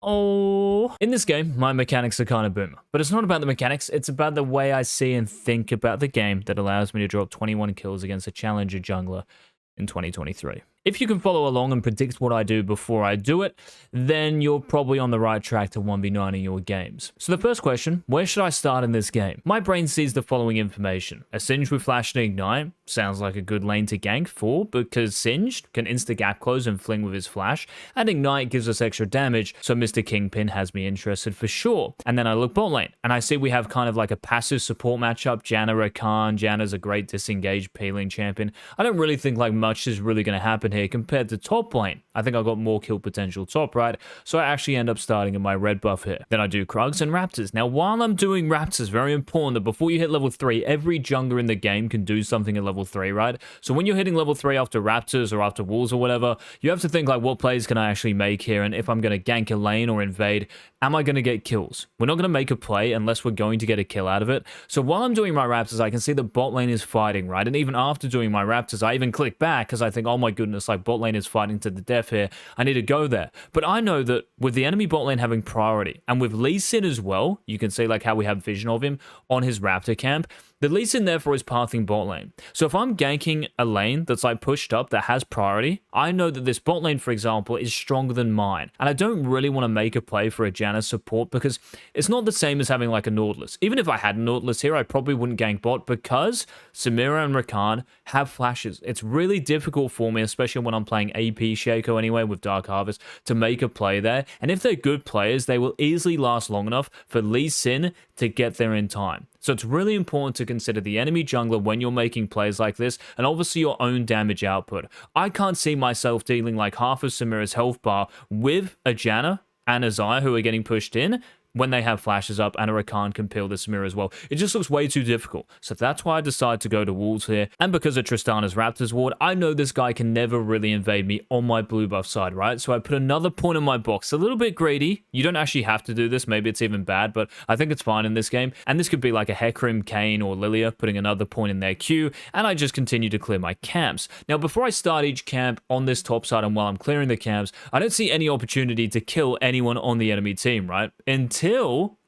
Oh. In this game, my mechanics are kind of boomer. But it's not about the mechanics, it's about the way I see and think about the game that allows me to drop 21 kills against a challenger jungler in 2023. If you can follow along and predict what I do before I do it, then you're probably on the right track to 1v9 in your games. So the first question, where should I start in this game? My brain sees the following information. A Singed with Flash and Ignite sounds like a good lane to gank for, because Singed can insta-gap close and fling with his Flash, and Ignite gives us extra damage, so Mr. Kingpin has me interested for sure. And then I look bot lane, and I see we have kind of like a passive support matchup. Janna Rakan. Janna's a great disengaged peeling champion. I don't really think like much is really going to happen here compared to top lane. I think I got more kill potential top, right? So I actually end up starting in my red buff here. Then I do Krugs and Raptors. Now, while I'm doing Raptors, very important that before you hit level 3, every jungler in the game can do something at level 3, right? So when you're hitting level 3 after Raptors or after Wolves or whatever, you have to think like, what plays can I actually make here? And if I'm going to gank a lane or invade, am I going to get kills? We're not going to make a play unless we're going to get a kill out of it. So while I'm doing my Raptors, I can see the bot lane is fighting, right? And even after doing my Raptors, I even click back because I think, oh my goodness, like bot lane is fighting to the death here. I need to go there. But I know that with the enemy bot lane having priority, and with Lee Sin as well, you can see like how we have vision of him on his Raptor camp. The Lee Sin therefore is pathing bot lane. So if I'm ganking a lane that's like pushed up that has priority, I know that this bot lane, for example, is stronger than mine. And I don't really want to make a play for a Janna support because it's not the same as having like a Nautilus. Even if I had a Nautilus here, I probably wouldn't gank bot because Samira and Rakan have flashes. It's really difficult for me, especially when I'm playing AP Shaco anyway with Dark Harvest, to make a play there. And if they're good players, they will easily last long enough for Lee Sin to get there in time. So it's really important to consider the enemy jungler when you're making plays like this, and obviously your own damage output. I can't see myself dealing like half of Samira's health bar with a Janna and a Xayah who are getting pushed in when they have flashes up, and a Rakan can peel the Samira as well. It just looks way too difficult. So that's why I decided to go to Wolves here. And because of Tristana's Raptors ward, I know this guy can never really invade me on my blue buff side, right? So I put another point in my box. A little bit greedy. You don't actually have to do this. Maybe it's even bad, but I think it's fine in this game. And this could be like a Hecarim, Kayn, or Lilia, putting another point in their queue. And I just continue to clear my camps. Now, before I start each camp on this top side and while I'm clearing the camps, I don't see any opportunity to kill anyone on the enemy team, right? Until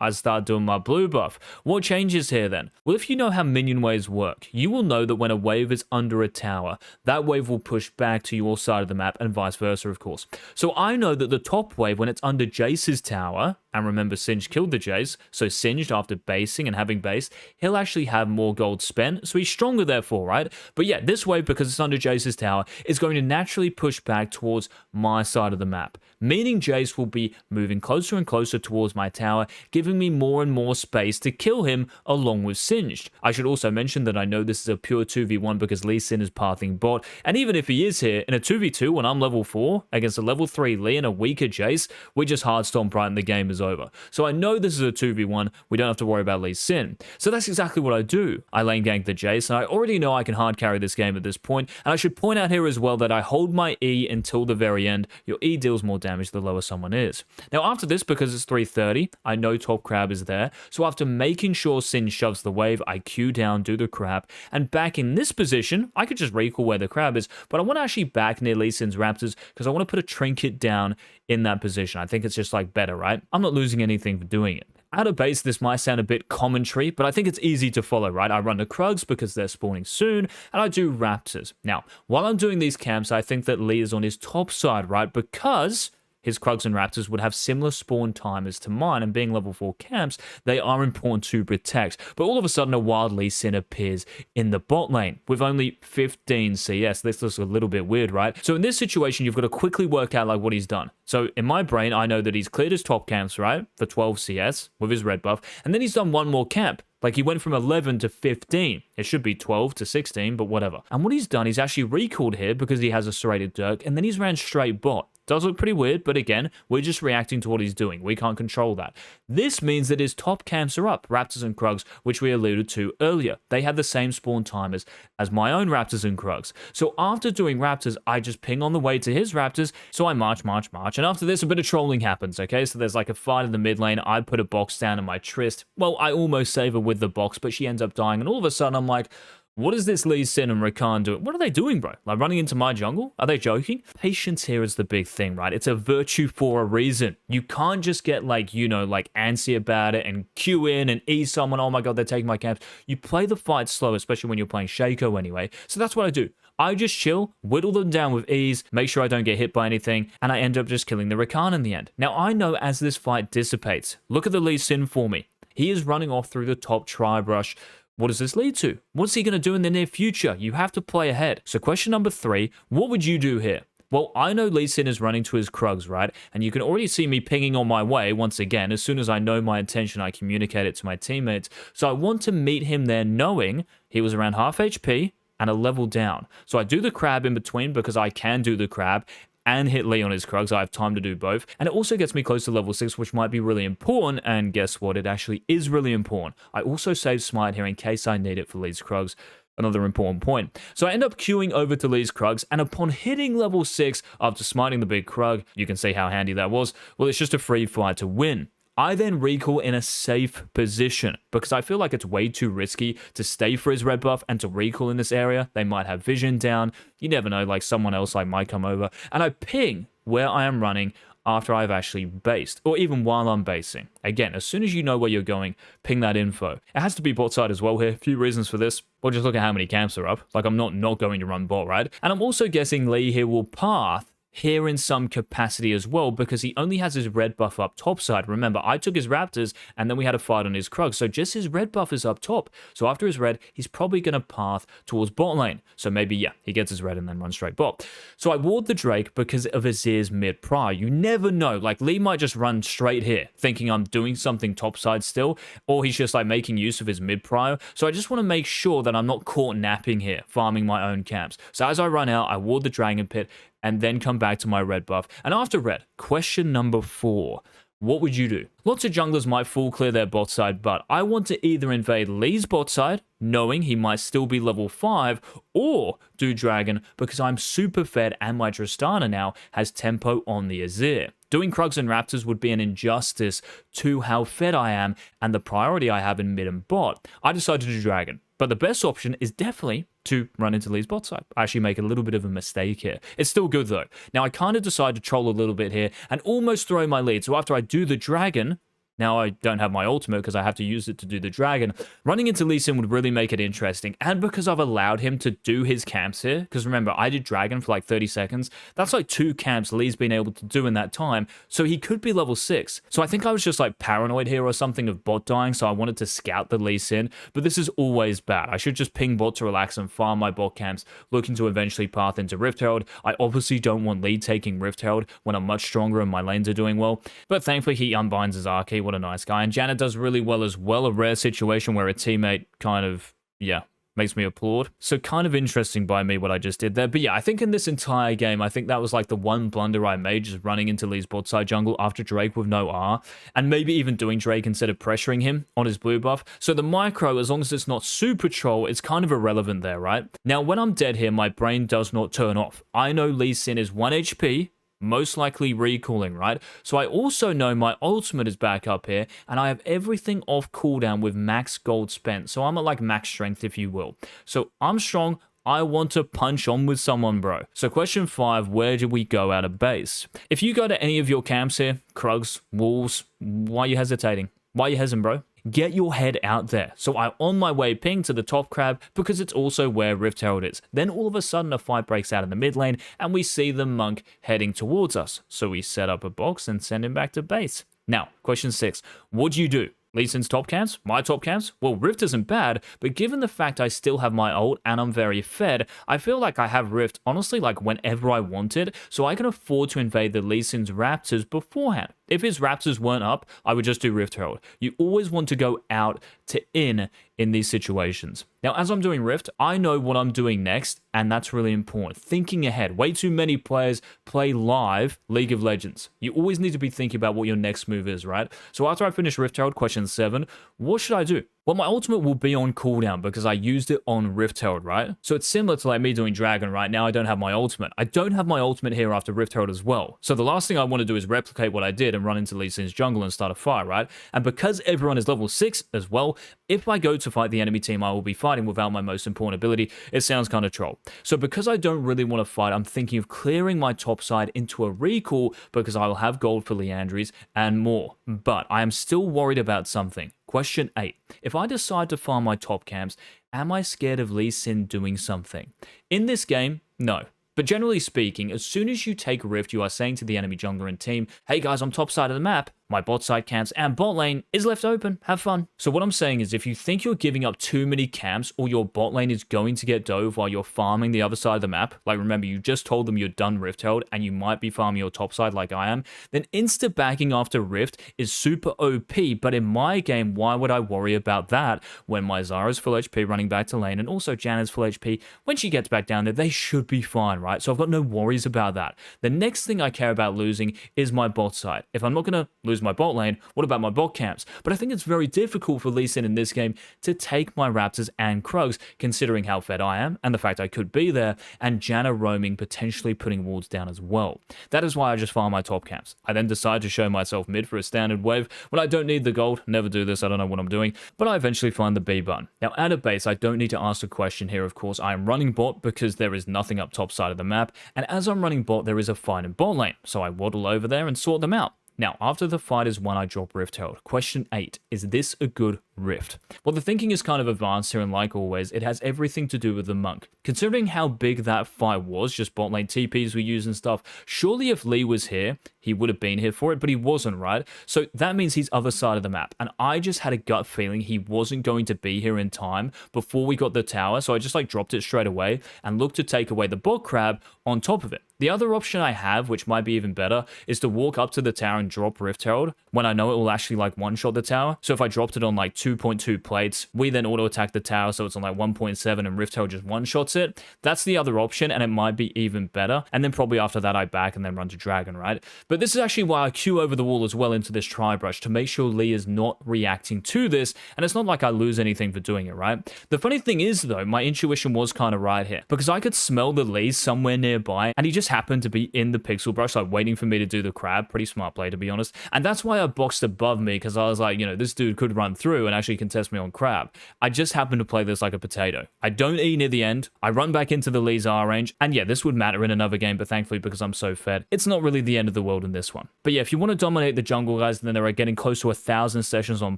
I start doing my blue buff. What changes here then? Well, if you know how minion waves work, you will know that when a wave is under a tower, that wave will push back to your side of the map and vice versa, of course. So I know that the top wave, when it's under Jace's tower, and remember Singed killed the Jace, so Singed after basing and having base, he'll actually have more gold spent, so he's stronger therefore, right? But yeah, this wave, because it's under Jace's tower, is going to naturally push back towards my side of the map, meaning Jace will be moving closer and closer towards my tower, giving me more and more space to kill him along with Singed. I should also mention that I know this is a pure 2v1 because Lee Sin is pathing bot, and even if he is here in a 2v2 when I'm level 4 against a level 3 Lee and a weaker Jace, we just hard stomp right and the game is over. So I know this is a 2v1, we don't have to worry about Lee Sin. So that's exactly what I do. I lane gank the Jace, and I already know I can hard carry this game at this point, and I should point out here as well that I hold my E until the very end. Your E deals more damage the lower someone is. Now after this, because it's 330, I know top crab is there, so after making sure Sin shoves the wave, I Q down, do the crab, and back in this position, I could just recall where the crab is, but I want to actually back near Lee Sin's Raptors because I want to put a trinket down in that position. I think it's just like better, right? I'm not losing anything for doing it. Out of base, this might sound a bit commentary, but I think it's easy to follow, right? I run the Krugs because they're spawning soon, and I do Raptors. Now, while I'm doing these camps, I think that Lee is on his top side, right? Because his Krugs and Raptors would have similar spawn timers to mine, and being level 4 camps, they are important to protect. But all of a sudden, a wild Lee Sin appears in the bot lane with only 15 CS. This looks a little bit weird, right? So in this situation, you've got to quickly work out like what he's done. So in my brain, I know that he's cleared his top camps, right, for 12 CS with his red buff, and then he's done one more camp. Like he went from 11 to 15. It should be 12 to 16, but whatever. And what he's done, he's actually recalled here because he has a serrated Dirk, and then he's ran straight bot. Does look pretty weird, but again, we're just reacting to what he's doing. We can't control that. This means that his top camps are up, Raptors and Krugs, which we alluded to earlier. They have the same spawn timers as my own Raptors and Krugs. So after doing Raptors, I just ping on the way to his Raptors, so I march, and after this, a bit of trolling happens, okay? So there's like a fight in the mid lane, I put a box down in my Trist. Well, I almost save her with the box, but she ends up dying, and all of a sudden, I'm like, What is this Lee Sin and Rakan doing? What are they doing, bro? Like running into my jungle? Are they joking? Patience here is the big thing, right? It's a virtue for a reason. You can't just get like, you know, like antsy about it and queue in and ease someone. Oh my God, they're taking my camps. You play the fight slow, especially when you're playing Shaco anyway. So that's what I do. I just chill, whittle them down with ease, make sure I don't get hit by anything, and I end up just killing the Rakan in the end. Now, I know as this fight dissipates, look at the Lee Sin for me. He is running off through the top tribe rush. What does this lead to? What's he going to do in the near future? You have to play ahead. So question number 3, what would you do here? Well, I know Lee Sin is running to his Krugs, right? And you can already see me pinging on my way once again. As soon as I know my intention, I communicate it to my teammates. So I want to meet him there knowing he was around half HP, and a level down. So I do the crab in between because I can do the crab and hit Lee on his Krugs. I have time to do both. And it also gets me close to level 6, which might be really important. And guess what? It actually is really important. I also save Smite here in case I need it for Lee's Krugs. Another important point. So I end up queuing over to Lee's Krugs, and upon hitting level 6 after smiting the big Krug, you can see how handy that was. Well, it's just a free fight to win. I then recall in a safe position because I feel like it's way too risky to stay for his red buff and to recall in this area. They might have vision down. You never know, like someone else like might come over. And I ping where I am running after I've actually based, or even while I'm basing. Again, as soon as you know where you're going, ping that info. It has to be bot side as well here. A few reasons for this. Well, just look at how many camps are up. Like I'm not going to run bot, right? And I'm also guessing Lee here will path here in some capacity as well because he only has his red buff up top side. Remember, I took his Raptors and then we had a fight on his Krug. So just his red buff is up top. So after his red, he's probably going to path towards bot lane. So maybe, yeah, he gets his red and then runs straight bot. So I ward the Drake because of Azir's mid pry. You never know. Like Lee might just run straight here thinking I'm doing something top side still, or he's just like making use of his mid pry. So I just want to make sure that I'm not caught napping here, farming my own camps. So as I run out, I ward the Dragon Pit and then come back to my red buff. And after red, question number 4. What would you do? Lots of junglers might full clear their bot side, but I want to either invade Lee's bot side, knowing he might still be level 5, or do Dragon because I'm super fed and my Tristana now has tempo on the Azir. Doing Krugs and Raptors would be an injustice to how fed I am and the priority I have in mid and bot. I decided to do Dragon. But the best option is definitely to run into Lee's bot side. I actually make a little bit of a mistake here. It's still good though. Now I kind of decide to troll a little bit here and almost throw my lead. So after I do the Dragon, now I don't have my ultimate because I have to use it to do the Dragon. Running into Lee Sin would really make it interesting. And because I've allowed him to do his camps here, because remember, I did Dragon for like 30 seconds. That's like 2 camps Lee's been able to do in that time. So he could be level 6. So I think I was just like paranoid here or something of bot dying. So I wanted to scout the Lee Sin. But this is always bad. I should just ping bot to relax and farm my bot camps, looking to eventually path into Rift Herald. I obviously don't want Lee taking Rift Herald when I'm much stronger and my lanes are doing well. But thankfully he unbinds his Archie. What a nice guy. And Janet does really well as well. A rare situation where a teammate kind of, yeah, makes me applaud. So kind of interesting by me what I just did there. But yeah, I think in this entire game, I think that was like the one blunder I made, just running into Lee's bot side jungle after Drake with no R. And maybe even doing Drake instead of pressuring him on his blue buff. So the micro, as long as it's not super troll, it's kind of irrelevant there, right? Now, when I'm dead here, my brain does not turn off. I know Lee Sin is 1 HP, most likely recalling, right? So I also know my ultimate is back up here, and I have everything off cooldown with max gold spent. So I'm at like max strength, if you will. So I'm strong. I want to punch on with someone, bro. So question 5, where do we go out of base? If you go to any of your camps here, Krugs, Wolves, why are you hesitating? Why are you hesitant, bro? Get your head out there. So I'm on my way ping to the top crab because it's also where Rift Herald is. Then all of a sudden a fight breaks out in the mid lane and we see the monk heading towards us. So we set up a box and send him back to base. Now, question 6, what do you do? Lee Sin's top camps? My top camps? Well, Rift isn't bad, but given the fact I still have my ult and I'm very fed, I feel like I have Rift, honestly, like whenever I wanted, so I can afford to invade the Lee Sin's Raptors beforehand. If his Raptors weren't up, I would just do Rift Herald. You always want to go out to in these situations. Now, as I'm doing Rift, I know what I'm doing next, and that's really important. Thinking ahead. Way too many players play live League of Legends. You always need to be thinking about what your next move is, right? So after I finish Rift Herald, question 7, what should I do? Well, my ultimate will be on cooldown because I used it on Rift Herald, right? So it's similar to like me doing Dragon right now. I don't have my ultimate. I don't have my ultimate here after Rift Herald as well. So the last thing I want to do is replicate what I did and run into Lee Sin's jungle and start a fire, right? And because everyone is level 6 as well, if I go to fight the enemy team, I will be fighting without my most important ability. It sounds kind of troll. So because I don't really want to fight, I'm thinking of clearing my top side into a recall because I will have gold for Leandries and more. But I am still worried about something. Question 8. If I decide to farm my top camps, am I scared of Lee Sin doing something? In this game, no. But generally speaking, as soon as you take Rift, you are saying to the enemy jungler and team, hey guys, I'm top side of the map. My bot side camps and bot lane is left open. Have fun. So what I'm saying is if you think you're giving up too many camps or your bot lane is going to get dove while you're farming the other side of the map, like remember you just told them you're done Rift Herald and you might be farming your top side like I am, then insta backing after Rift is super OP. But in my game, why would I worry about that when my Zara's full HP running back to lane and also Janna's full HP? When she gets back down there, they should be fine, right? So I've got no worries about that. The next thing I care about losing is my bot side. If I'm not going to lose my bot lane, what about my bot camps? But I think it's very difficult for Lee Sin in this game to take my Raptors and Krugs, considering how fed I am and the fact I could be there, and Janna roaming, potentially putting wards down as well. That is why I just farm my top camps. I then decide to show myself mid for a standard wave when I don't need the gold. Never do this, I don't know what I'm doing, but I eventually find the B button. Now at a base, I don't need to ask a question here, of course. I am running bot because there is nothing up top side of the map, and as I'm running bot, there is a fight in bot lane, so I waddle over there and sort them out. Now, after the fight is won, I drop Rift Herald. Question 8, is this a good Rift? Well, the thinking is kind of advanced here, and like always, it has everything to do with the monk. Considering how big that fight was, just bot lane TPs we use and stuff, surely if Lee was here, he would have been here for it, but he wasn't, right? So that means he's other side of the map, and I just had a gut feeling he wasn't going to be here in time before we got the tower, so I just like dropped it straight away and looked to take away the bot crab on top of it. The other option I have, which might be even better, is to walk up to the tower and drop Rift Herald when I know it will actually like one-shot the tower. So if I dropped it on like 2.2 plates, we then auto-attack the tower so it's on like 1.7 and Rift Herald just one-shots it. That's the other option and it might be even better. And then probably after that I back and then run to Dragon, right? But this is actually why I queue over the wall as well into this tri-brush to make sure Lee is not reacting to this. And it's not like I lose anything for doing it, right? The funny thing is though, my intuition was kind of right here because I could smell the Lee somewhere nearby and he just happened to be in the pixel brush, like waiting for me to do the crab. Pretty smart play, to be honest. And that's why I boxed above me, because I was like, you know, this dude could run through and actually contest me on crab. I just happened to play this like a potato. I don't eat near the end. I run back into the Lee's R range. And yeah, this would matter in another game, but thankfully, because I'm so fed, it's not really the end of the world in this one. But yeah, if you want to dominate the jungle, guys, then there are getting close to 1,000 sessions on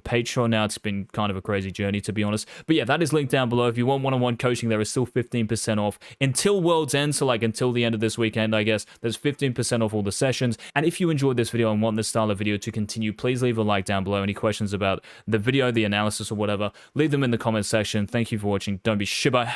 Patreon now. It's been kind of a crazy journey, to be honest. But yeah, that is linked down below. If you want one-on-one coaching, there is still 15% off until World's End. So like until the end of this weekend, I guess. There's 15% off all the sessions. And if you enjoyed this video and want this style of video to continue, please leave a like down below. Any questions about the video, the analysis, or whatever, leave them in the comment section. Thank you for watching. Don't be shiba.